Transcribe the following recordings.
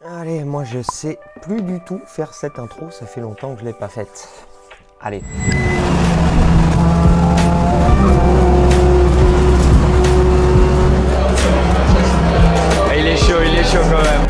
Allez, moi je sais plus du tout faire cette intro, ça fait longtemps que je l'ai pas faite. Allez. Il est chaud quand même.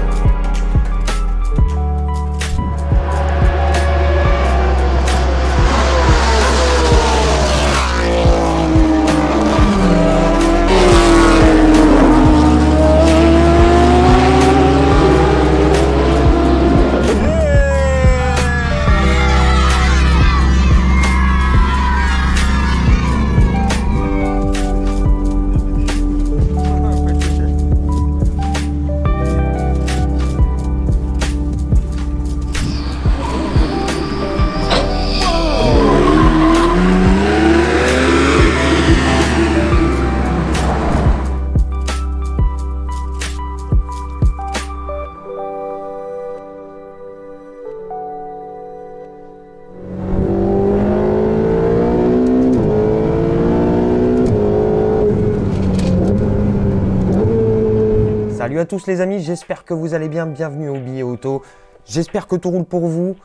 Salut à tous les amis, j'espère que vous allez bien, bienvenue au Billet Auto. J'espère que tout roule pour vous,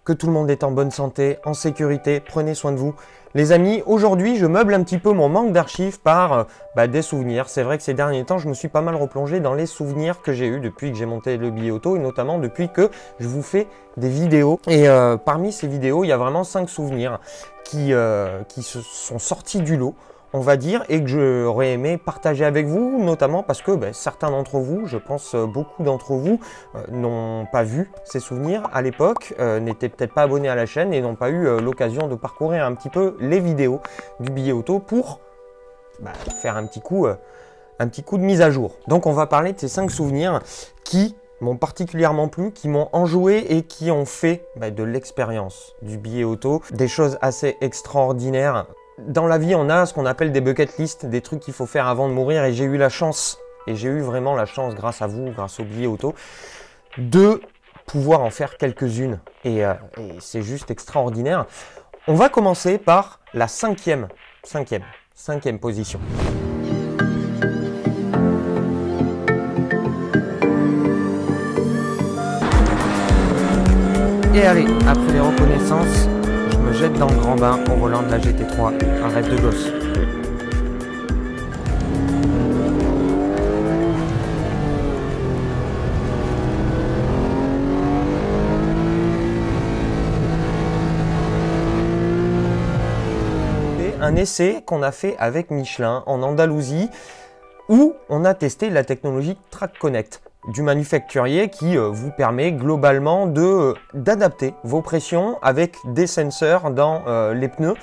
que tout le monde est en bonne santé, en sécurité, prenez soin de vous. Les amis, aujourd'hui je meuble un petit peu mon manque d'archives par des souvenirs. C'est vrai que ces derniers temps je me suis pas mal replongé dans les souvenirs que j'ai eu depuis que j'ai monté le Billet Auto et notamment depuis que je vous fais des vidéos. Et parmi ces vidéos, il y a vraiment 5 souvenirs qui se sont sortis du lot, on va dire, et que j'aurais aimé partager avec vous, notamment parce que certains d'entre vous, je pense beaucoup d'entre vous, n'ont pas vu ces souvenirs à l'époque, n'étaient peut-être pas abonnés à la chaîne et n'ont pas eu l'occasion de parcourir un petit peu les vidéos du Billet Auto pour faire un petit coup de mise à jour. Donc on va parler de ces 5 souvenirs qui m'ont particulièrement plu, qui m'ont enjoué et qui ont fait de l'expérience du Billet Auto, des choses assez extraordinaires. Dans la vie, on a ce qu'on appelle des bucket list, des trucs qu'il faut faire avant de mourir, et j'ai eu la chance, et j'ai eu vraiment la chance grâce à vous, grâce au Billet Auto, de pouvoir en faire quelques-unes, et c'est juste extraordinaire. On va commencer par la cinquième position. Et allez, après les reconnaissances, je me jette dans le grand bain au volant de la GT3, un rêve de gosse. Un essai qu'on a fait avec Michelin en Andalousie où on a testé la technologie Track Connect du manufacturier qui vous permet globalement d'adapter vos pressions avec des sensors dans les pneus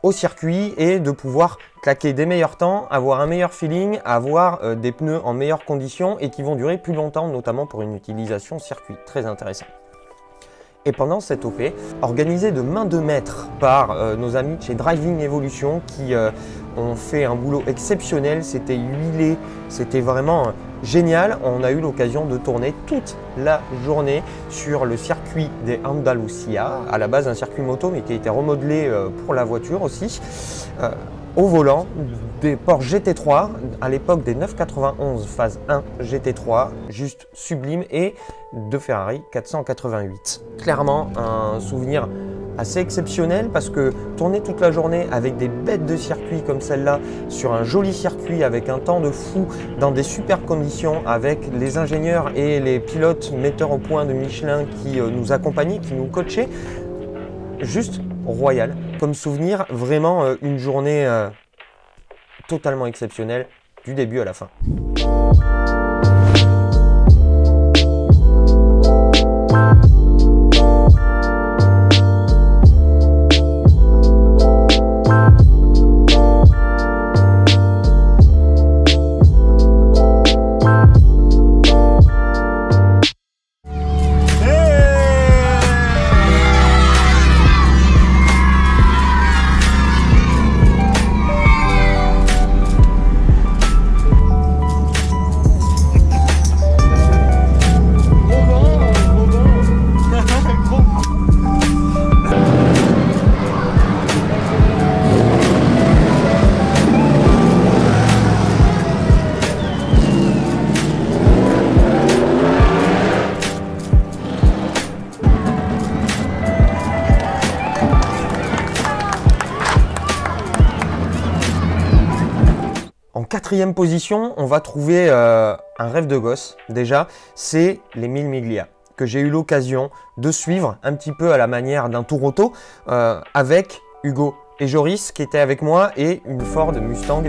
au circuit et de pouvoir claquer des meilleurs temps, avoir un meilleur feeling, avoir des pneus en meilleures conditions et qui vont durer plus longtemps, notamment pour une utilisation circuit. Très intéressant. Et pendant cette OP, organisée de main de maître par nos amis chez Driving Evolution qui ont fait un boulot exceptionnel, c'était huilé, c'était vraiment génial. On a eu l'occasion de tourner toute la journée sur le circuit des Andalusia, à la base un circuit moto mais qui a été remodelé pour la voiture aussi, au volant des Porsche GT3, à l'époque des 991 phase 1 GT3, juste sublime, et de Ferrari 488. Clairement un souvenir assez exceptionnel parce que tourner toute la journée avec des bêtes de circuit comme celle-là, sur un joli circuit avec un temps de fou, dans des super conditions, avec les ingénieurs et les pilotes metteurs au point de Michelin qui nous accompagnaient, qui nous coachaient, juste royal. Comme souvenir, vraiment une journée totalement exceptionnelle du début à la fin. quatrième position, on va trouver un rêve de gosse déjà, c'est les 1000 Miglia que j'ai eu l'occasion de suivre un petit peu à la manière d'un tour auto avec Hugo et Joris qui étaient avec moi et une Ford Mustang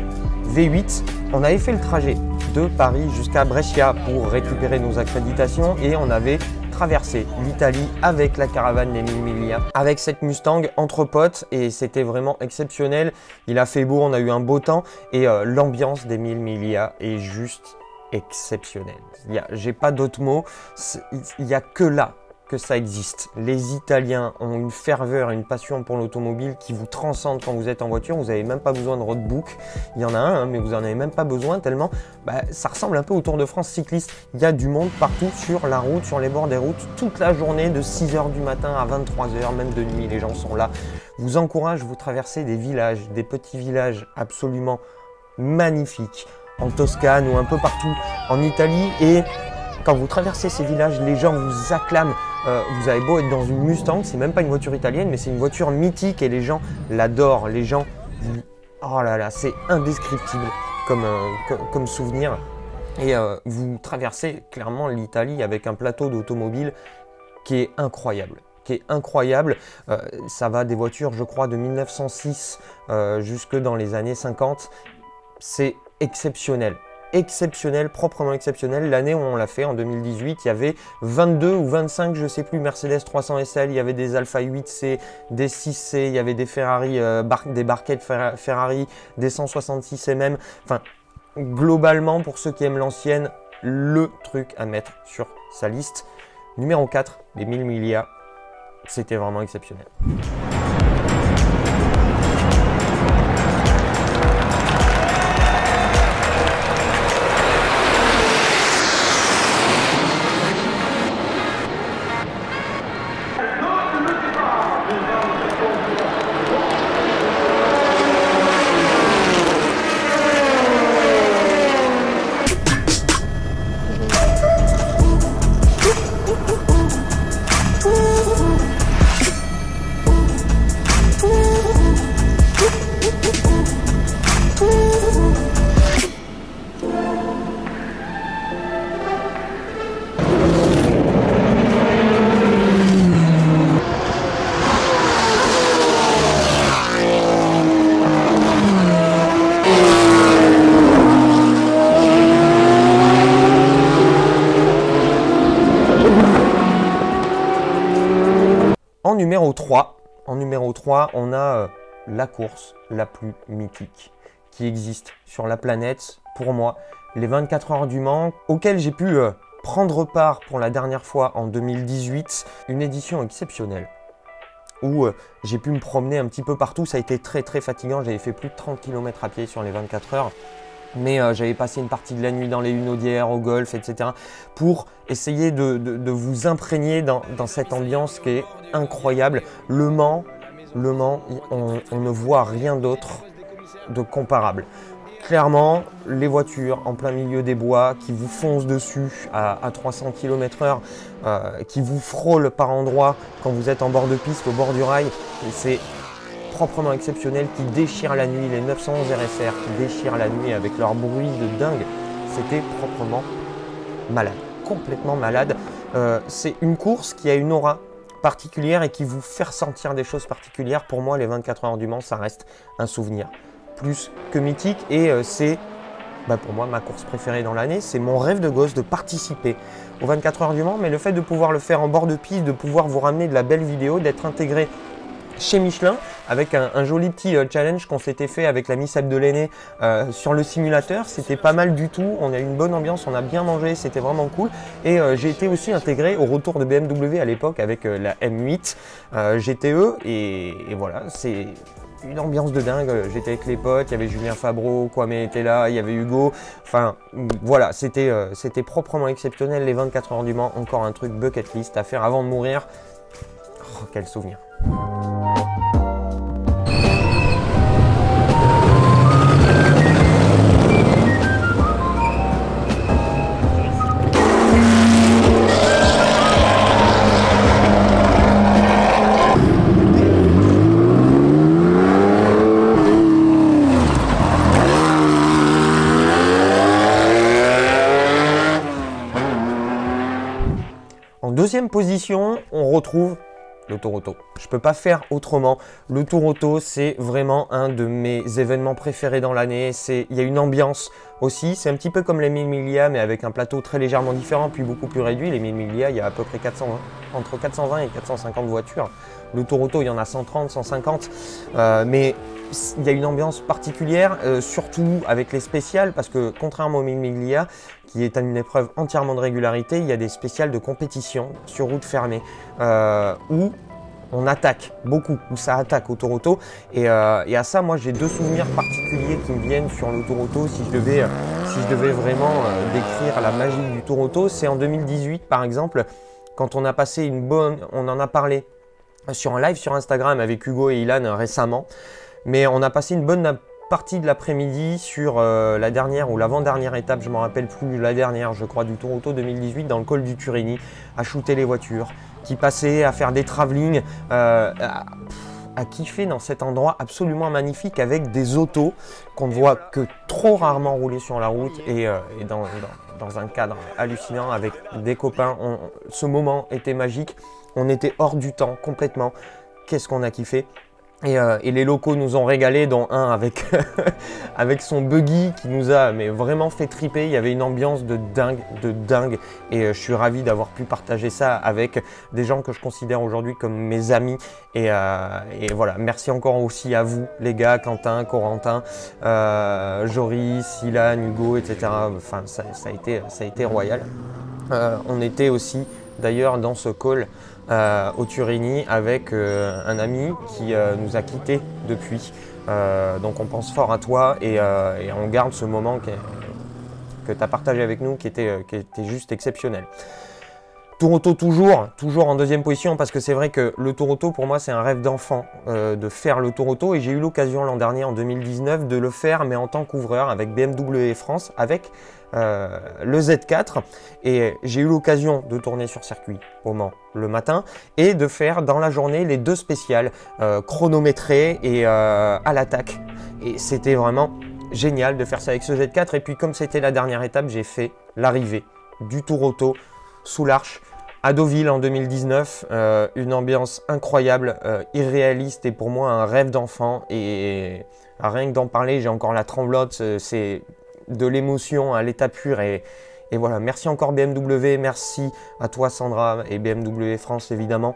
V8. On avait fait le trajet de Paris jusqu'à Brescia pour récupérer nos accréditations et on avait traversé l'Italie avec la caravane des 1000 Miglia, avec cette Mustang entre potes et c'était vraiment exceptionnel. Il a fait beau, on a eu un beau temps et l'ambiance des 1000 Miglia est juste exceptionnelle. J'ai pas d'autres mots, il n'y a que là que ça existe. Les Italiens ont une ferveur et une passion pour l'automobile qui vous transcende quand vous êtes en voiture. Vous n'avez même pas besoin de roadbook. Il y en a un, hein, mais vous n'en avez même pas besoin tellement ça ressemble un peu au Tour de France cycliste. Il y a du monde partout sur la route, sur les bords des routes, toute la journée, de 6 h du matin à 23 h, même de nuit, les gens sont là. Vous encourage, vous traversez des villages, des petits villages absolument magnifiques, en Toscane ou un peu partout en Italie et quand vous traversez ces villages, les gens vous acclament. Vous avez beau être dans une Mustang, c'est même pas une voiture italienne, mais c'est une voiture mythique et les gens l'adorent. Les gens, oh là là, c'est indescriptible comme souvenir. Et vous traversez clairement l'Italie avec un plateau d'automobile qui est incroyable. Ça va des voitures, je crois, de 1906 jusque dans les années 50. C'est exceptionnel. Proprement exceptionnel. L'année où on l'a fait, en 2018, il y avait 22 ou 25, je sais plus, Mercedes 300 SL, il y avait des Alfa 8C, des 6C, il y avait des Ferrari, des barquettes Ferrari, des 166 MM. Enfin, globalement, pour ceux qui aiment l'ancienne, le truc à mettre sur sa liste. Numéro 4, les 1000 Miglia, c'était vraiment exceptionnel. En numéro 3, on a la course la plus mythique qui existe sur la planète, pour moi, les 24 heures du Mans, auxquelles j'ai pu prendre part pour la dernière fois en 2018, une édition exceptionnelle où j'ai pu me promener un petit peu partout. Ça a été très fatigant, j'avais fait plus de 30 km à pied sur les 24 heures. Mais j'avais passé une partie de la nuit dans les hunaudières, au golf, etc. pour essayer de vous imprégner dans cette ambiance qui est incroyable. Le Mans, on ne voit rien d'autre de comparable. Clairement, les voitures en plein milieu des bois qui vous foncent dessus à 300 km/h, qui vous frôlent par endroits quand vous êtes en bord de piste, au bord du rail, c'est proprement exceptionnel, qui déchirent la nuit, les 911 RSR qui déchirent la nuit avec leur bruit de dingue. C'était proprement malade, complètement malade. C'est une course qui a une aura particulière et qui vous fait ressentir des choses particulières. Pour moi, les 24 heures du Mans, ça reste un souvenir plus que mythique et c'est pour moi ma course préférée dans l'année. C'est mon rêve de gosse de participer aux 24 heures du Mans, mais le fait de pouvoir le faire en bord de piste, de pouvoir vous ramener de la belle vidéo, d'être intégré chez Michelin avec un joli petit challenge qu'on s'était fait avec l'ami Seb Delaney sur le simulateur. C'était pas mal du tout, on a eu une bonne ambiance, on a bien mangé, c'était vraiment cool. Et j'ai été aussi intégré au retour de BMW à l'époque avec la M8 GTE et voilà, c'est une ambiance de dingue. J'étais avec les potes, il y avait Julien Fabreau, Kwame était là, il y avait Hugo. Enfin voilà, c'était proprement exceptionnel. Les 24 heures du Mans, encore un truc bucket list à faire avant de mourir. Oh, quel souvenir. En deuxième position, on retrouve le Tour Auto. Je peux pas faire autrement. Le Tour Auto, c'est vraiment un de mes événements préférés dans l'année. Il y a une ambiance aussi. C'est un petit peu comme les 1000 Miglia, mais avec un plateau très légèrement différent, puis beaucoup plus réduit. Les 1000 Miglia, il y a à peu près entre 420 et 450 voitures. Le Tour Auto, il y en a 130, 150. Mais il y a une ambiance particulière, surtout avec les spéciales, parce que contrairement aux 1000 Miglia, qui est une épreuve entièrement de régularité, il y a des spéciales de compétition sur route fermée, où on attaque beaucoup, où ça attaque au Tour Auto. Et à ça, moi, j'ai deux souvenirs particuliers qui me viennent sur le Tour Auto. Si je devais vraiment décrire la magie du Tour Auto, c'est en 2018, par exemple, quand on a passé on en a parlé sur un live sur Instagram avec Hugo et Ilan récemment, mais on a passé une bonne partie de l'après-midi sur la dernière ou l'avant-dernière étape, je ne me rappelle plus, la dernière je crois, du Tour Auto 2018 dans le col du Turini, à shooter les voitures, qui passaient, à faire des travelling, à kiffer dans cet endroit absolument magnifique avec des autos qu'on ne voit que trop rarement rouler sur la route et dans un cadre hallucinant avec des copains. Ce moment était magique, on était hors du temps complètement, qu'est-ce qu'on a kiffé. Et les locaux nous ont régalé, dont un avec, avec son buggy qui nous a vraiment fait triper. Il y avait une ambiance de dingue. Et je suis ravi d'avoir pu partager ça avec des gens que je considère aujourd'hui comme mes amis. Et voilà, merci encore aussi à vous, les gars, Quentin, Corentin, Joris, Ilan, Hugo, etc. Enfin, ça a été royal. On était aussi d'ailleurs dans ce call au Turini avec un ami qui nous a quittés depuis. Donc on pense fort à toi et on garde ce moment que tu as partagé avec nous qui était juste exceptionnel. Tour Auto toujours en deuxième position parce que c'est vrai que le Tour Auto pour moi c'est un rêve d'enfant de faire le Tour Auto et j'ai eu l'occasion l'an dernier en 2019 de le faire mais en tant qu'ouvreur avec BMW France avec le Z4 et j'ai eu l'occasion de tourner sur circuit au Mans le matin et de faire dans la journée les deux spéciales chronométrées et à l'attaque et c'était vraiment génial de faire ça avec ce Z4 et puis comme c'était la dernière étape j'ai fait l'arrivée du Tour Auto sous l'Arche à Deauville en 2019, une ambiance incroyable, irréaliste et pour moi un rêve d'enfant et rien que d'en parler j'ai encore la tremblote, c'est de l'émotion à l'état pur et voilà, merci encore BMW, merci à toi Sandra et BMW France évidemment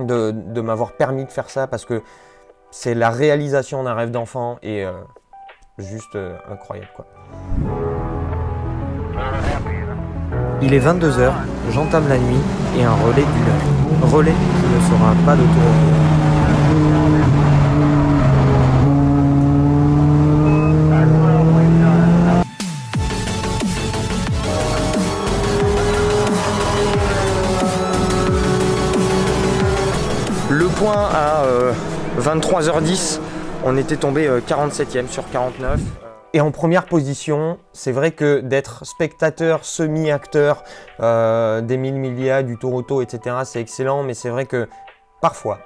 de m'avoir permis de faire ça parce que c'est la réalisation d'un rêve d'enfant et juste incroyable quoi. Il est 22 h, j'entame la nuit et un relais d'une heure. Relais qui ne sera pas de Tour Auto. Le point à 23 h 10, on était tombé 47e sur 49. Et en première position, c'est vrai que d'être spectateur, semi-acteur des 1000 Miglia, du Tour Auto, etc., c'est excellent. Mais c'est vrai que parfois,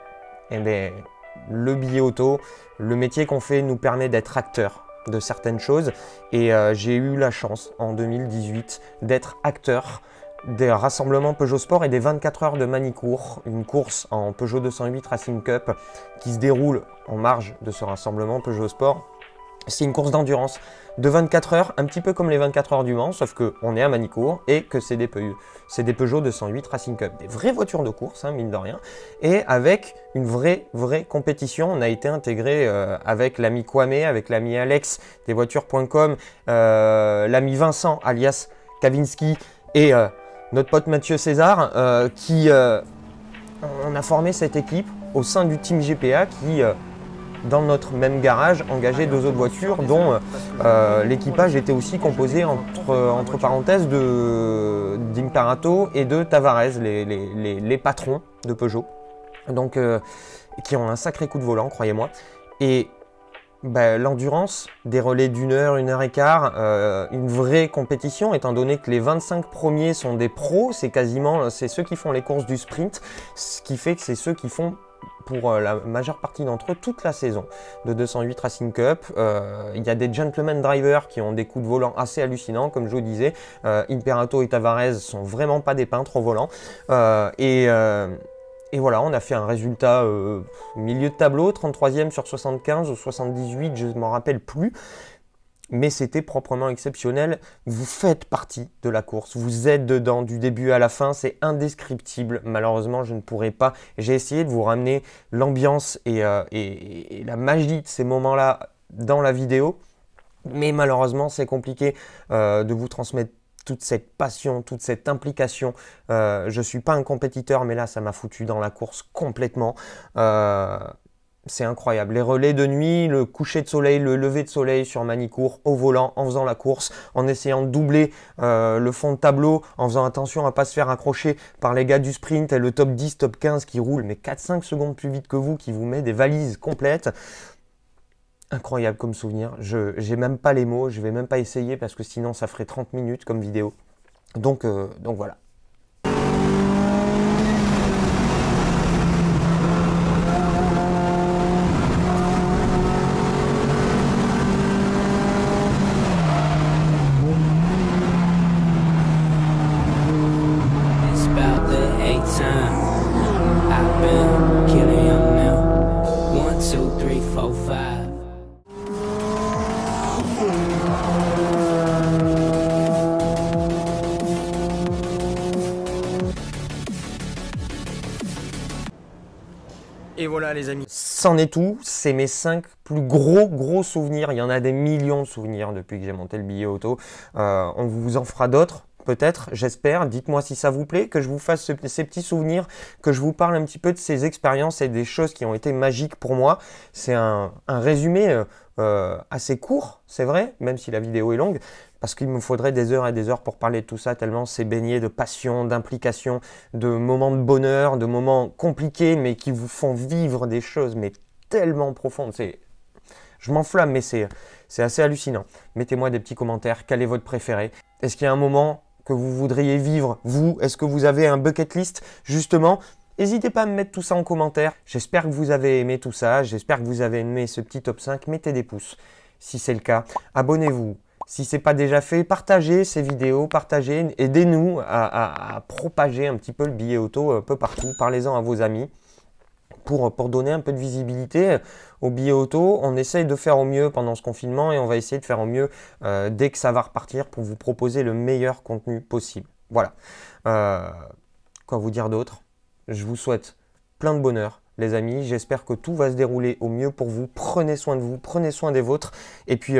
le billet auto, le métier qu'on fait nous permet d'être acteur de certaines choses. Et j'ai eu la chance en 2018 d'être acteur des rassemblements Peugeot Sport et des 24 heures de Manicourt, une course en Peugeot 208 Racing Cup qui se déroule en marge de ce rassemblement Peugeot Sport. C'est une course d'endurance de 24 heures, un petit peu comme les 24 heures du Mans, sauf qu'on est à Manicourt et que c'est des Peugeot 208 Racing Cup, des vraies voitures de course, hein, mine de rien, et avec une vraie compétition. On a été intégré avec l'ami Kwame, avec l'ami Alex des voitures.com, l'ami Vincent alias Kavinsky et notre pote Mathieu César, on a formé cette équipe au sein du team GPA qui dans notre même garage, engagé deux autres voitures dont l'équipage était aussi composé entre parenthèses d'Imparato et de Tavares, les patrons de Peugeot, donc qui ont un sacré coup de volant, croyez-moi. Et l'endurance, des relais d'une heure, une heure et quart, une vraie compétition, étant donné que les 25 premiers sont des pros, c'est ceux qui font les courses du sprint, ce qui fait que c'est ceux qui font pour la majeure partie d'entre eux toute la saison de 208 Racing Cup. Il y a des gentleman drivers qui ont des coups de volant assez hallucinants, comme je vous disais. Imperato et Tavares sont vraiment pas des peintres au volant. Et voilà, on a fait un résultat milieu de tableau, 33e sur 75 ou 78, je ne m'en rappelle plus. Mais c'était proprement exceptionnel. Vous faites partie de la course, vous êtes dedans du début à la fin, c'est indescriptible. Malheureusement, je ne pourrais pas. J'ai essayé de vous ramener l'ambiance et la magie de ces moments-là dans la vidéo, mais malheureusement, c'est compliqué de vous transmettre toute cette passion, toute cette implication. Je ne suis pas un compétiteur, mais là, ça m'a foutu dans la course complètement. C'est incroyable. Les relais de nuit, le coucher de soleil, le lever de soleil sur Manicourt, au volant, en faisant la course, en essayant de doubler le fond de tableau, en faisant attention à ne pas se faire accrocher par les gars du sprint et le top 10, top 15 qui roule mais 4-5 secondes plus vite que vous, qui vous met des valises complètes. Incroyable comme souvenir. Je n'ai même pas les mots, je ne vais même pas essayer parce que sinon ça ferait 30 minutes comme vidéo. Donc voilà. Et voilà les amis, c'en est tout, c'est mes 5 plus gros souvenirs, il y en a des millions de souvenirs depuis que j'ai monté le billet auto, on vous en fera d'autres peut-être, j'espère, dites-moi si ça vous plaît, que je vous fasse ces petits souvenirs, que je vous parle un petit peu de ces expériences et des choses qui ont été magiques pour moi. C'est un résumé assez court, c'est vrai, même si la vidéo est longue, parce qu'il me faudrait des heures et des heures pour parler de tout ça, tellement c'est baigné de passion, d'implication, de moments de bonheur, de moments compliqués, mais qui vous font vivre des choses mais tellement profondes. Je m'enflamme, mais c'est assez hallucinant. Mettez-moi des petits commentaires, quel est votre préféré? Est-ce qu'il y a un moment que vous voudriez vivre, vous? Est-ce que vous avez un bucket list, justement? N'hésitez pas à me mettre tout ça en commentaire. J'espère que vous avez aimé tout ça, j'espère que vous avez aimé ce petit top 5. Mettez des pouces si c'est le cas. Abonnez-vous. Si ce n'est pas déjà fait, partagez ces vidéos, partagez, aidez-nous à propager un petit peu le billet auto un peu partout. Parlez-en à vos amis pour donner un peu de visibilité au billet auto. On essaye de faire au mieux pendant ce confinement et on va essayer de faire au mieux dès que ça va repartir pour vous proposer le meilleur contenu possible. Voilà. Quoi vous dire d'autre? Je vous souhaite plein de bonheur, les amis. J'espère que tout va se dérouler au mieux pour vous. Prenez soin de vous, prenez soin des vôtres. Et puis,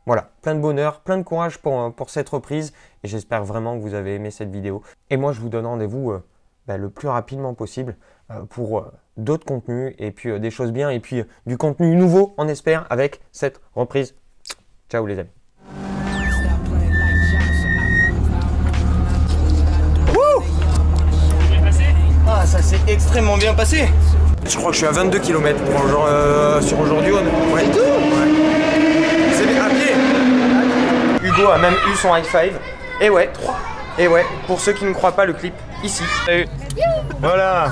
voilà, plein de bonheur, plein de courage pour cette reprise. Et j'espère vraiment que vous avez aimé cette vidéo. Et moi, je vous donne rendez-vous le plus rapidement possible pour d'autres contenus et puis des choses bien. Et puis du contenu nouveau, on espère, avec cette reprise. Ciao les amis. Ah, ça s'est extrêmement bien passé. Je crois que je suis à 22 km sur aujourd'hui. Ouais. C'est bien à pied. Hugo a même eu son high five. Et ouais, 3. Et ouais, pour ceux qui ne croient pas le clip, ici. Voilà.